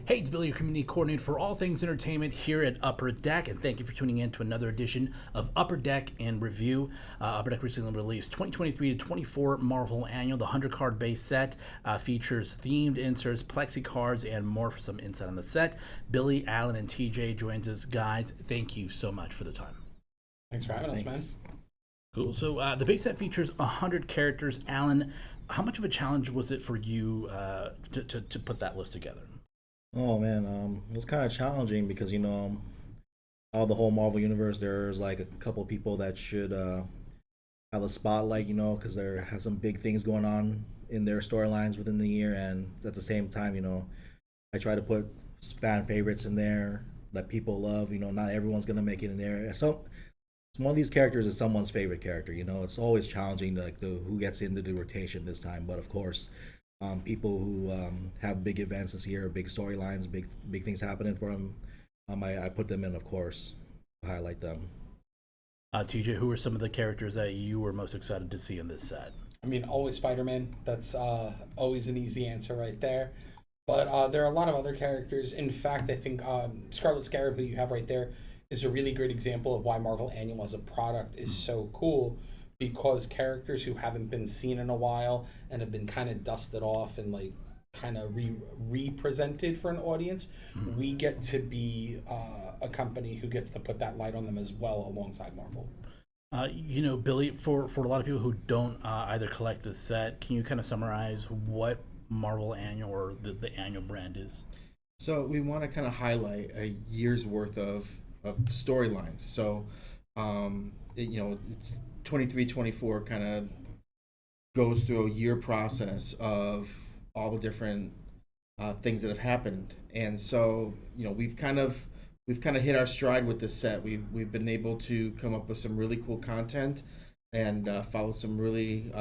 Hey, it's Billy, your community coordinator for all things entertainment here at Upper Deck, and thank you for tuning in to another edition of Upper Deck in Review. Upper Deck recently released 2023 to 24 Marvel Annual. The 100 card base set features themed inserts, plexi cards, and more for some insight on the set. Billy, Alan, and TJ joins us. Guys, thank you so much for the time. Thanks for having us, man. Cool. So the base set features 100 characters. Alan, how much of a challenge was it for you to put that list together? Oh man, it was kind of challenging because all the whole Marvel universe, there's like a couple of people that should have a spotlight, because they have some big things going on in their storylines within the year, and at the same time, I try to put fan favorites in there that people love. Not everyone's gonna make it in there. So one of these characters is someone's favorite character. It's always challenging, like who gets into the rotation this time, but of course. People who have big events this year, big storylines, big things happening for them. I put them in, of course, to highlight them. TJ, who are some of the characters that you were most excited to see in this set? I mean, always Spider-Man. That's always an easy answer right there. But there are a lot of other characters. In fact, I think Scarlet Scarab, who you have right there, is a really great example of why Marvel Annual as a product is so cool. Because characters who haven't been seen in a while and have been kind of dusted off and like kind of represented for an audience, we get to be a company who gets to put that light on them as well alongside Marvel. Billy, for a lot of people who don't either collect the set, can you kind of summarize what Marvel Annual or the annual brand is? So we want to kind of highlight a year's worth of storylines. So, it's 23-24 kind of goes through a year process of all the different things that have happened, and so we've kind of hit our stride with this set. We've been able to come up with some really cool content and follow some really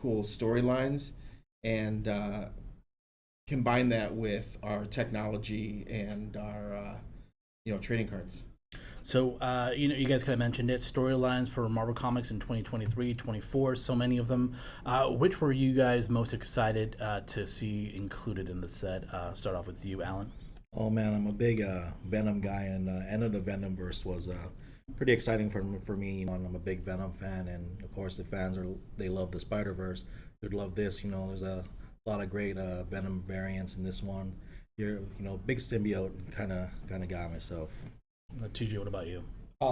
cool storylines, and combine that with our technology and our trading cards. So, you guys kind of mentioned it, storylines for Marvel Comics in 2023, 24, so many of them. Which were you guys most excited to see included in the set? Start off with you, Alan. Oh man, I'm a big Venom guy, and end of the Venomverse was pretty exciting for me. I'm a big Venom fan, and of course the fans they love the Spider-Verse. They'd love this. There's a lot of great Venom variants in this one. You're big symbiote kind of guy myself. TJ, what about you?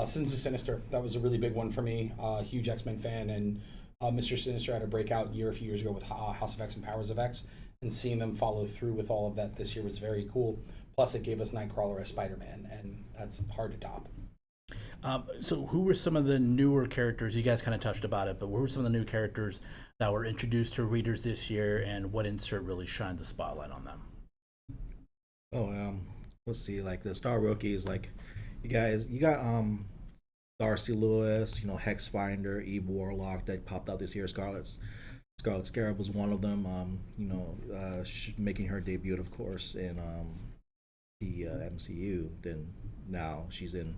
Sins of Sinister. That was a really big one for me. Huge X-Men fan, and Mr. Sinister had a breakout year a few years ago with House of X and Powers of X, and seeing them follow through with all of that this year was very cool. Plus, it gave us Nightcrawler as Spider-Man, and that's hard to top. So who were some of the newer characters? You guys kind of touched about it, but what were some of the new characters that were introduced to readers this year, and what insert really shines a spotlight on them? Oh, let's see, like the star rookies, like you got Darcy Lewis, Hex Finder, Eve Warlock that popped out this year. Scarlet Scarab was one of them. Making her debut, of course, in the MCU. Then now she's in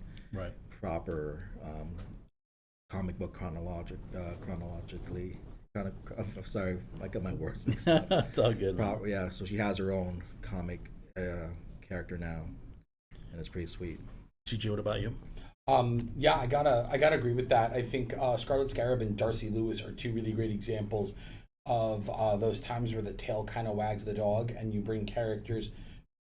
proper comic book chronologically. I'm sorry, I got my words mixed up. It's all good. Yeah, so she has her own comic character now, and it's pretty sweet. TJ, what about you? Yeah, I gotta agree with that. I think Scarlet Scarab and Darcy Lewis are two really great examples of those times where the tail kind of wags the dog, and you bring characters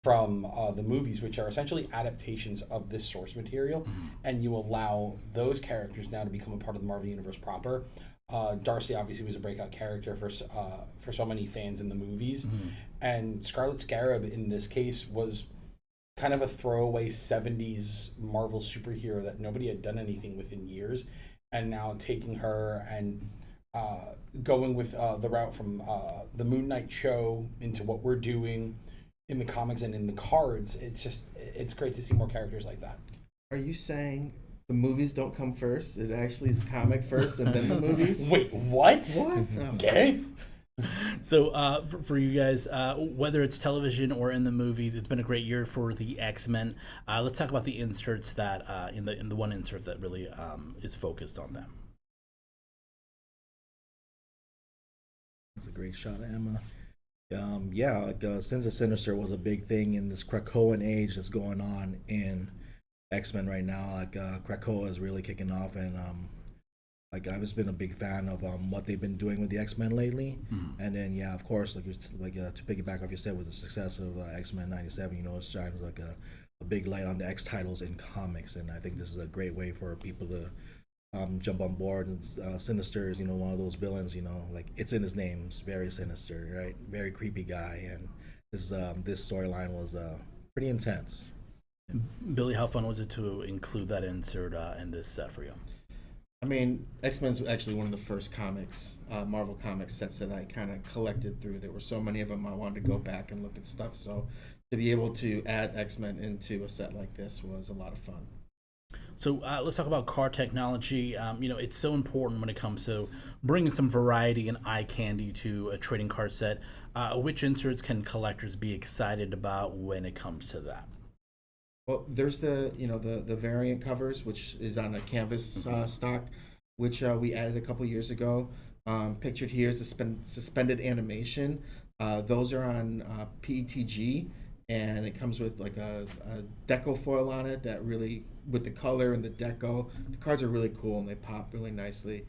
from the movies, which are essentially adaptations of this source material, and you allow those characters now to become a part of the Marvel Universe proper. Darcy obviously was a breakout character for so many fans in the movies, and Scarlet Scarab in this case was kind of a throwaway 70s Marvel superhero that nobody had done anything with in years, and now taking her and going with the route from the Moon Knight show into what we're doing in the comics and in the cards. It's great to see more characters like that. Are you saying the movies don't come first? It actually is comic first and then the movies? Wait, what? What? Okay. So for you guys, whether it's television or in the movies, it's been a great year for the X-Men. Let's talk about the inserts that in the one insert that really is focused on them. It's a great shot of Emma. Yeah, like Sins of Sinister was a big thing in this Krakoan age that's going on in X-Men right now. Like Krakoa is really kicking off, and like I've just been a big fan of what they've been doing with the X-Men lately. And then yeah, of course, to piggyback off you said with the success of X-Men '97, it shines like a big light on the X titles in comics, and I think this is a great way for people to jump on board. And Sinister is, one of those villains. Like it's in his name, it's very sinister, right? Very creepy guy, and this storyline was pretty intense. Billy, how fun was it to include that insert in this set for you? I mean, X-Men's actually one of the first comics, Marvel Comics sets that I kind of collected through. There were so many of them, I wanted to go back and look at stuff. So to be able to add X-Men into a set like this was a lot of fun. So let's talk about card technology. It's so important when it comes to bringing some variety and eye candy to a trading card set. Which inserts can collectors be excited about when it comes to that? Well, there's the variant covers, which is on a canvas stock, which we added a couple years ago. Pictured here is a suspended animation. Those are on PETG, and it comes with like a deco foil on it that really, with the color and the deco, the cards are really cool and they pop really nicely.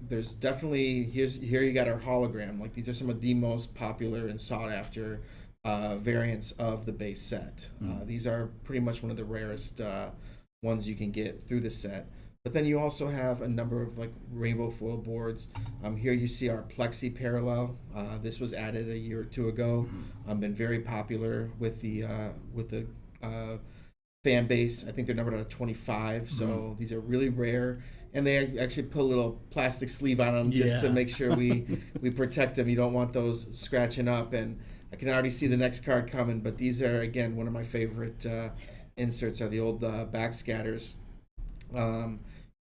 There's definitely here you got our hologram. Like these are some of the most popular and sought after variants of the base set. These are pretty much one of the rarest ones you can get through the set. But then you also have a number of like rainbow foil boards. Here you see our Plexi Parallel. This was added a year or two ago. Been very popular with the fan base. I think they're numbered out of 25. So these are really rare. And they actually put a little plastic sleeve on them just to make sure we protect them. You don't want those scratching up. And I can already see the next card coming, but these are, again, one of my favorite inserts are the old backscatters.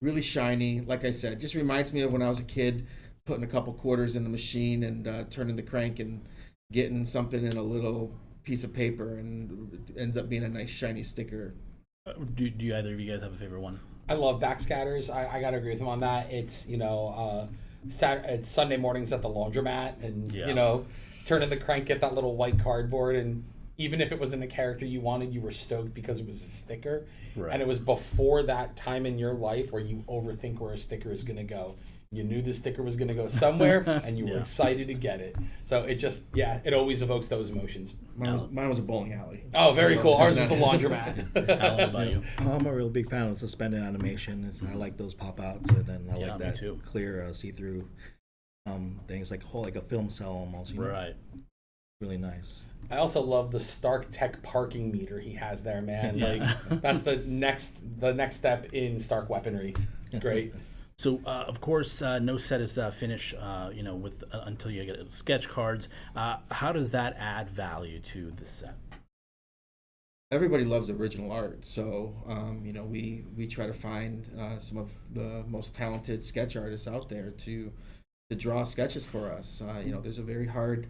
Really shiny. Like I said, just reminds me of when I was a kid, putting a couple quarters in the machine and turning the crank and getting something in a little piece of paper, and it ends up being a nice shiny sticker. Do either of you guys have a favorite one? I love backscatters. I gotta agree with him on that. It's it's Sunday mornings at the laundromat, and turning the crank, get that little white cardboard, and even if it wasn't a character you wanted, you were stoked because it was a sticker. Right. And it was before that time in your life where you overthink where a sticker is gonna go. You knew the sticker was gonna go somewhere, and you were excited to get it. So it just, it always evokes those emotions. Mine was a bowling alley. Oh, very cool. Ours was the laundromat. Alan, what about you? I'm a real big fan of suspended animation. I like those pop outs, and then I like me that too. clear like things like a film cell almost. Right. Really nice. I also love the Stark Tech parking meter he has there, man. Like that's the next step in Stark weaponry. It's great. So, of course, no set is finished, with until you get sketch cards. How does that add value to the set? Everybody loves original art, so we try to find some of the most talented sketch artists out there to draw sketches for us. There's a very hard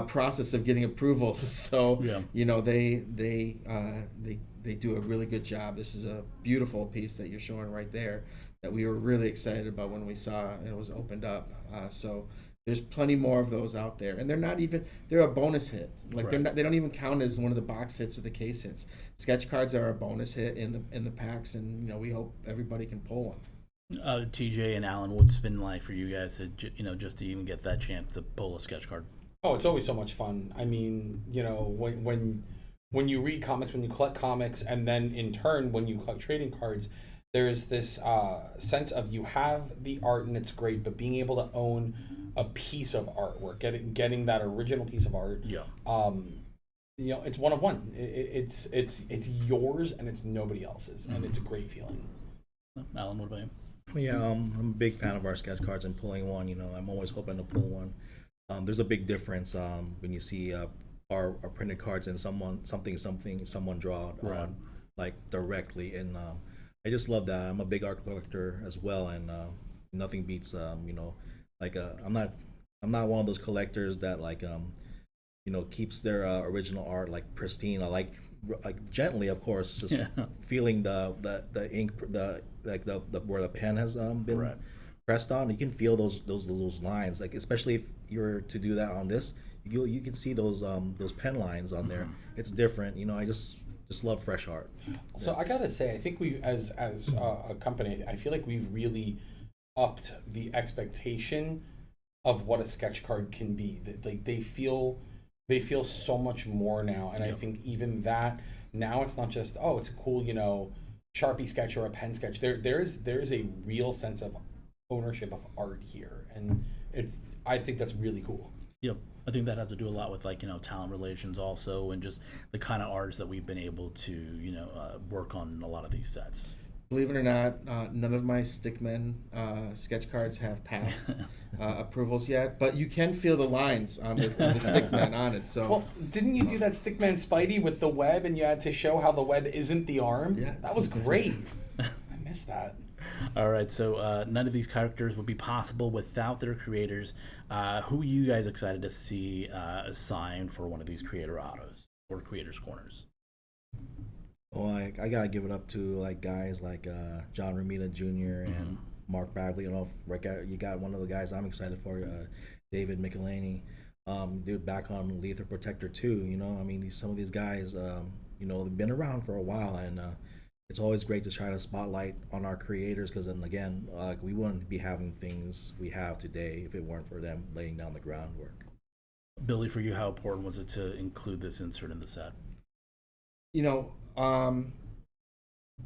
process of getting approvals, so they do a really good job. This is a beautiful piece that you're showing right there that we were really excited about when we saw it was opened up. So there's plenty more of those out there, and they're a bonus hit. Like they don't even count as one of the box hits or the case hits. Sketch cards are a bonus hit in the packs, and we hope everybody can pull one. TJ and Alan, what's been like for you guys to just to even get that chance to pull a sketch card? Oh, it's always so much fun. I mean, when you read comics, when you collect comics, and then in turn when you collect trading cards, there's this sense of you have the art and it's great, but being able to own a piece of artwork, getting that original piece of art, it's one of one. It's yours and it's nobody else's, and it's a great feeling. Alan, what about you? Yeah, I'm a big fan of our sketch cards and pulling one. I'm always hoping to pull one. There's a big difference when you see our printed cards and someone draw on like directly, and I just love that. I'm a big art collector as well, and nothing beats I'm not one of those collectors that keeps their original art like pristine. I like gently, of course, just feeling the ink, where the pen has been pressed on. You can feel those lines, like especially if you were to do that on this, you can see those pen lines on there. It's different. You know, I just love fresh art. So I gotta say, I think we, as a company, I feel like we've really upped the expectation of what a sketch card can be. That like they feel so much more now, and I think even that now it's not just, oh, it's a cool, you know, Sharpie sketch or a pen sketch. There's a real sense of ownership of art here, and I think that's really cool. Yep. I think that has to do a lot with, like, you know, talent relations also, and just the kind of artists that we've been able to, you know, work on a lot of these sets. Believe it or not, none of my Stickmen sketch cards have passed approvals yet, but you can feel the lines on the Stickmen on it. So, Well, didn't you do that Stickman Spidey with the web, and you had to show how the web isn't the arm? Yeah. That was great. I missed that. All right, so none of these characters would be possible without their creators. Who are you guys excited to see assigned for one of these creator autos or creators corners? Well, I gotta give it up to like guys like John Romita Jr. and Mark Bagley. You know, you got one of the guys I'm excited for, David Michelini. Dude, back on Lethal Protector 2. You know, I mean, some of these guys, you know, they've been around for a while, and it's always great to try to spotlight on our creators, because then again, we wouldn't be having things we have today if it weren't for them laying down the groundwork. Billy, for you, how important was it to include this insert in the set? you know,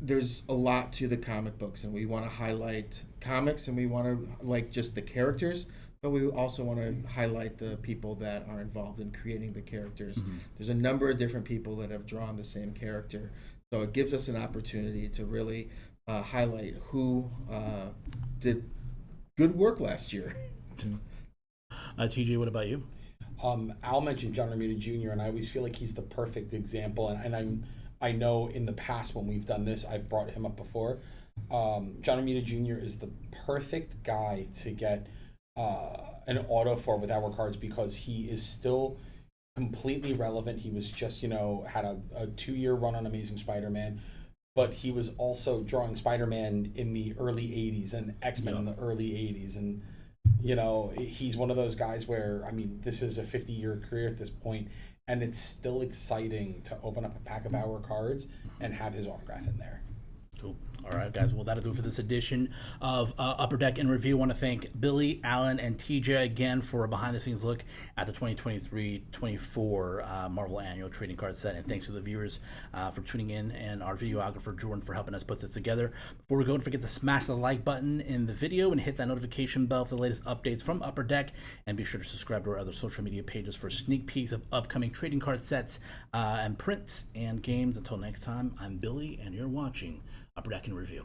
there's a lot to the comic books, and we want to highlight comics, and we want to like just the characters, but we also want to highlight the people that are involved in creating the characters. Mm-hmm. There's a number of different people that have drawn the same character, so it gives us an opportunity to really highlight who did good work last year. TJ, what about you? Al mentioned John Romita Jr., and I always feel like he's the perfect example. And I know in the past when we've done this, I've brought him up before. John Romita Jr. is the perfect guy to get an auto for with our cards, because he is still completely relevant. He was just, had a 2-year run on Amazing Spider-Man, but he was also drawing Spider-Man in the early 80s and X-Men in the early 80s. And he's one of those guys where, this is a 50-year career at this point, and it's still exciting to open up a pack of our cards and have his autograph in there. Cool. All right, guys. Well, that'll do it for this edition of Upper Deck in Review. I want to thank Billy, Alan, and TJ again for a behind-the-scenes look at the 2023-24 Marvel Annual Trading Card Set. And thanks to the viewers for tuning in, and our videographer, Jordan, for helping us put this together. Before we go, don't forget to smash the like button in the video and hit that notification bell for the latest updates from Upper Deck. And be sure to subscribe to our other social media pages for sneak peeks of upcoming trading card sets and prints and games. Until next time, I'm Billy, and you're watching Upper Deck in Review.